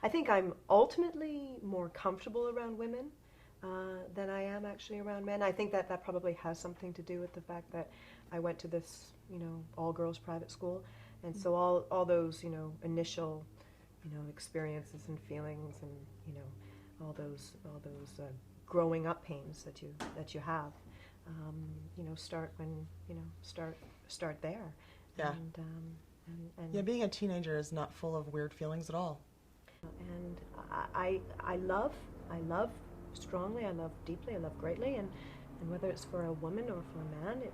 I think I'm ultimately more comfortable around women than I am actually around men. I think that that probably has something to do with the fact that I went to this, all-girls private school, and so all those, initial, experiences and feelings, and all those growing up pains that you have, start when start there. Yeah. And Yeah, being a teenager is not full of weird feelings at all. And I love strongly, I love deeply, I love greatly, and whether it's for a woman or for a man, it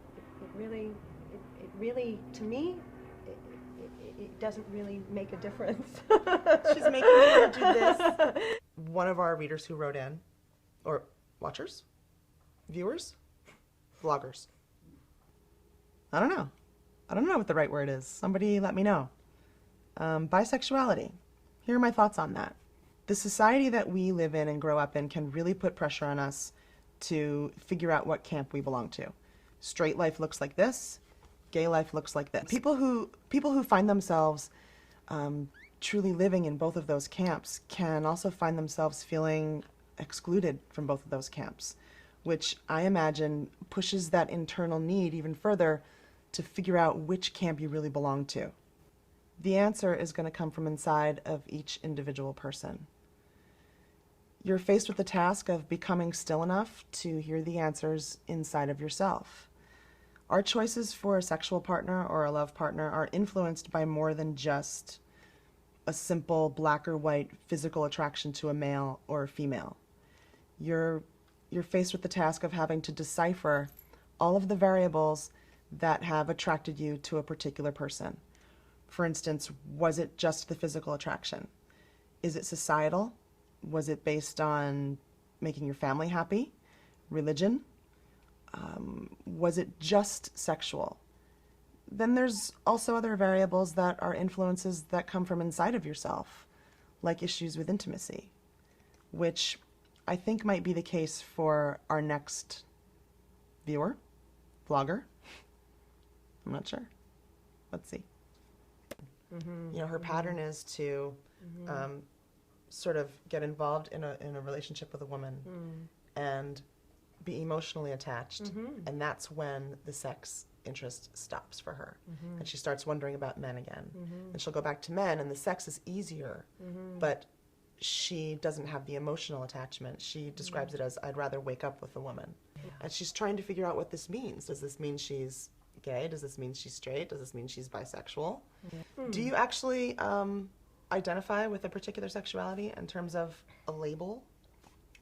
really, to me, it doesn't really make a difference. She's making me do this. One of our readers who wrote in, or watchers, viewers, vloggers. I don't know what the right word is. Somebody let me know. Bisexuality. Here are my thoughts on that. The society that we live in and grow up in can really put pressure on us to figure out what camp we belong to. Straight life looks like this. Gay life looks like this. People who find themselves truly living in both of those camps can also find themselves feeling excluded from both of those camps, which I imagine pushes that internal need even further to figure out which camp you really belong to. The answer is going to come from inside of each individual person. You're faced with the task of becoming still enough to hear the answers inside of yourself. Our choices for a sexual partner or a love partner are influenced by more than just a simple black or white physical attraction to a male or a female. You're faced with the task of having to decipher all of the variables that have attracted you to a particular person. For instance, was it just the physical attraction? Is it societal? Was it based on making your family happy? Religion? Was it just sexual? Then there's also other variables that are influences that come from inside of yourself, like issues with intimacy, which I think might be the case for our next viewer, vlogger. I'm not sure. Let's see. Her pattern is to sort of get involved in a relationship with a woman and be emotionally attached, and that's when the sex interest stops for her, and she starts wondering about men again, and she'll go back to men, and the sex is easier, but she doesn't have the emotional attachment. She describes it as, I'd rather wake up with a woman. And she's trying to figure out what this means. Does this mean she's gay? Does this mean she's straight? Does this mean she's bisexual? Do you actually identify with a particular sexuality in terms of a label?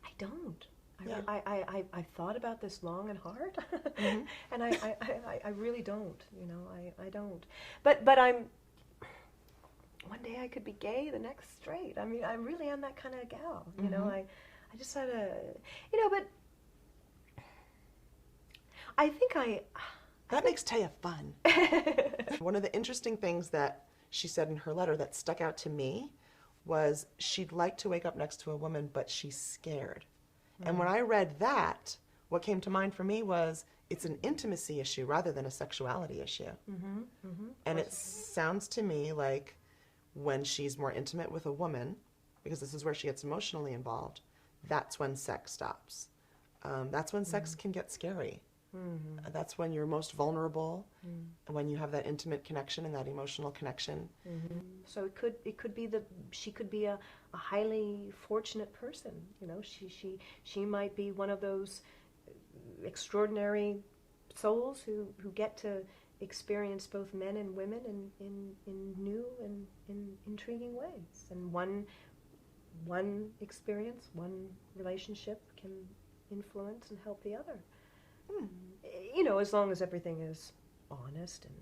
I don't. Yeah. I've thought about this long and hard, and I really don't. I don't. But I'm. One day I could be gay, the next straight. I mean, I really am that kind of gal. I just had a. But I think That makes Thea fun. One of the interesting things that she said in her letter that stuck out to me was she'd like to wake up next to a woman, but she's scared. And when I read that, what came to mind for me was it's an intimacy issue rather than a sexuality issue. And it sounds to me like when she's more intimate with a woman, because this is where she gets emotionally involved, that's when sex stops. That's when sex can get scary. That's when you're most vulnerable, when you have that intimate connection and that emotional connection. So it could be she could be a highly fortunate person. She might be one of those extraordinary souls who get to experience both men and women in new and in intriguing ways. And one experience, one relationship can influence and help the other. As long as everything is honest and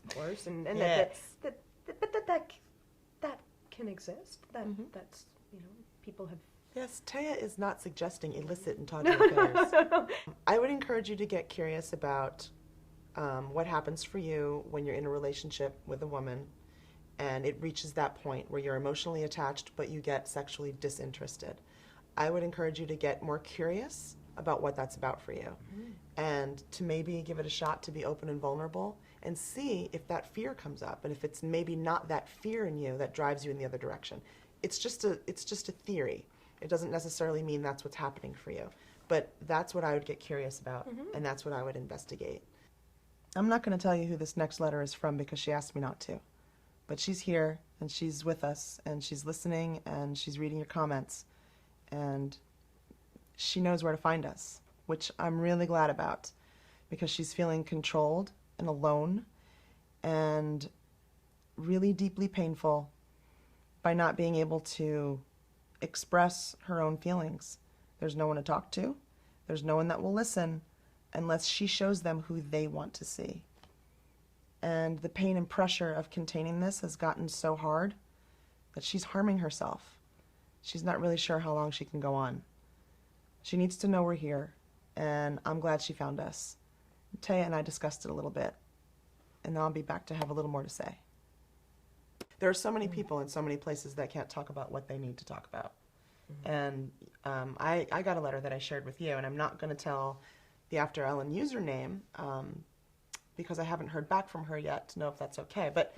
of course, and yes. that can exist. That's people have. Yes, Thea is not suggesting illicit and tawdry affairs. I would encourage you to get curious about what happens for you when you're in a relationship with a woman and it reaches that point where you're emotionally attached but you get sexually disinterested. I would encourage you to get more curious about what that's about for you and to maybe give it a shot to be open and vulnerable and see if that fear comes up, and if it's maybe not that fear in you that drives you in the other direction. It's just a theory. It doesn't necessarily mean that's what's happening for you. But that's what I would get curious about, and that's what I would investigate. I'm not going to tell you who this next letter is from because she asked me not to. But she's here, and she's with us, and she's listening, and she's reading your comments, and she knows where to find us, which I'm really glad about, because she's feeling controlled and alone and really deeply painful by not being able to express her own feelings. There's no one to talk to. There's no one that will listen unless she shows them who they want to see. And the pain and pressure of containing this has gotten so hard that she's harming herself. She's not really sure how long she can go on. She needs to know we're here, and I'm glad she found us. Thea and I discussed it a little bit, and then I'll be back to have a little more to say. There are so many people in so many places that can't talk about what they need to talk about. And I got a letter that I shared with you, and I'm not going to tell the After Ellen username because I haven't heard back from her yet to know if that's okay. But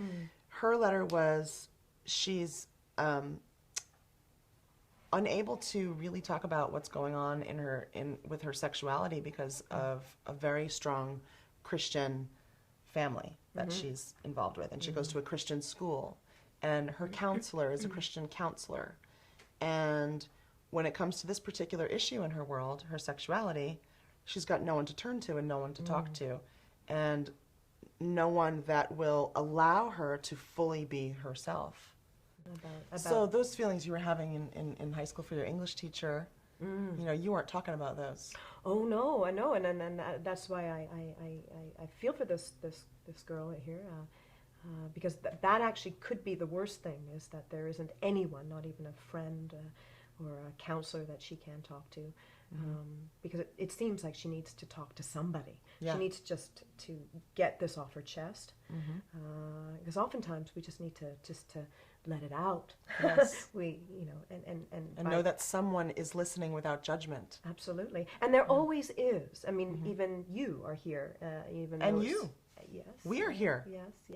her letter was she's unable to really talk about what's going on with her sexuality because of a very strong Christian family that she's involved with, and she goes to a Christian school, and her counselor is a Christian counselor. And when it comes to this particular issue in her world, her sexuality, she's got no one to turn to and no one to talk to, and no one that will allow her to fully be herself. So those feelings you were having in high school for your English teacher, you weren't talking about those. Oh no, I know, and that's why I feel for this girl right here, because that actually could be the worst thing, is that there isn't anyone, not even a friend or a counselor that she can talk to, because it seems like she needs to talk to somebody. Yeah. She needs just to get this off her chest, because oftentimes we just need to let it out. Yes. And know that someone is listening without judgment. Absolutely. And there always is. I mean, even you are here. And you. Yes. We are here. Yes, yes.